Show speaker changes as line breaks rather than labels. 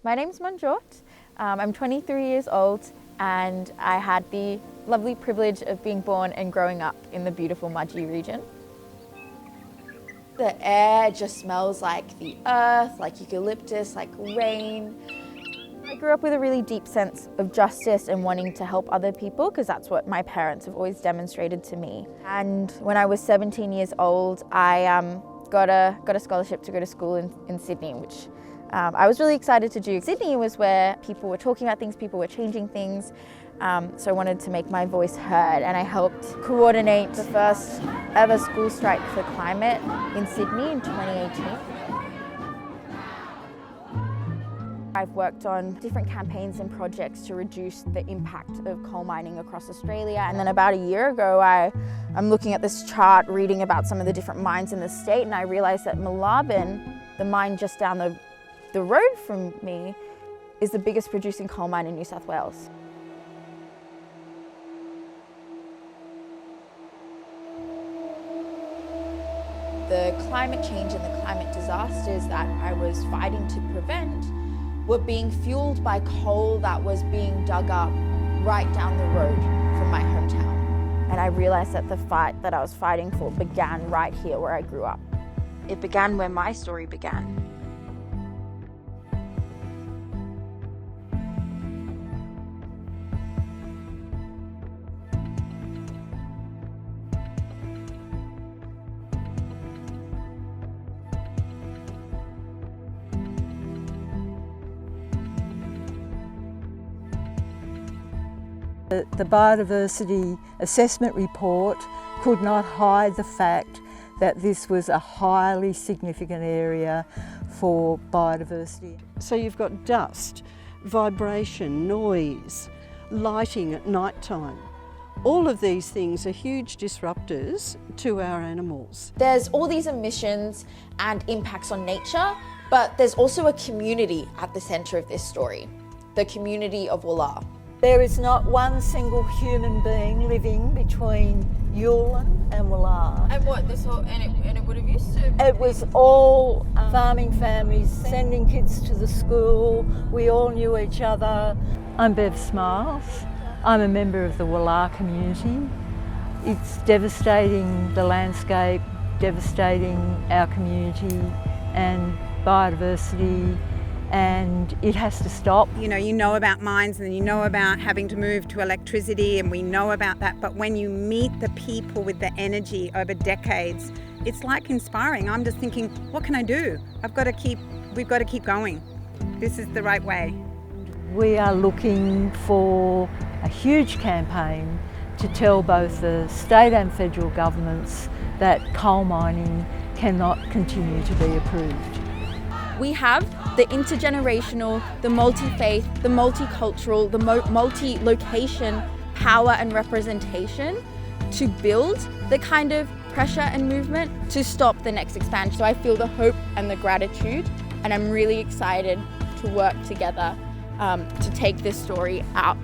My name's Manjot. I'm 23 years old and I had the lovely privilege of being born and growing up in the beautiful Mudgee region. The air just smells like the earth, like eucalyptus, like rain. I grew up with a really deep sense of justice and wanting to help other people because that's what my parents have always demonstrated to me. And when I was 17 years old, I got a scholarship to go to school in Sydney, which I was really excited to do. Sydney was where people were talking about things, people were changing things. So I wanted to make my voice heard, and I helped coordinate the first ever school strike for climate in Sydney in 2018. I've worked on different campaigns and projects to reduce the impact of coal mining across Australia. And then about a year ago, I'm looking at this chart, reading about some of the different mines in the state, and I realised that Moolarben, the mine just down the road from me, is the biggest producing coal mine in New South Wales. The climate change and the climate disasters that I was fighting to prevent were being fueled by coal that was being dug up right down the road from my hometown. And I realised that the fight that I was fighting for began right here where I grew up. It began where my story began.
The biodiversity assessment report could not hide the fact that this was a highly significant area for biodiversity.
So you've got dust, vibration, noise, lighting at night time. All of these things are huge disruptors to our animals.
There's all these emissions and impacts on nature, but there's also a community at the centre of this story, the community of Wollar.
There is not one single human being living between Wollar and Wollar.
And what this whole and it would have used to.
It was all farming families sending kids to the school. We all knew each other. I'm Bev Smiles. I'm a member of the Wollar community. It's devastating the landscape, devastating our community and biodiversity. And it has to stop.
You know about mines and you know about having to move to electricity, and we know about that, but when you meet the people with the energy over decades, it's like inspiring. I'm just thinking, what can I do? we've got to keep going. This is the right way.
We are looking for a huge campaign to tell both the state and federal governments that coal mining cannot continue to be approved.
We have the intergenerational, the multi-faith, the multicultural, the multi-location power and representation to build the kind of pressure and movement to stop the next expansion. So I feel the hope and the gratitude, and I'm really excited to work together to take this story out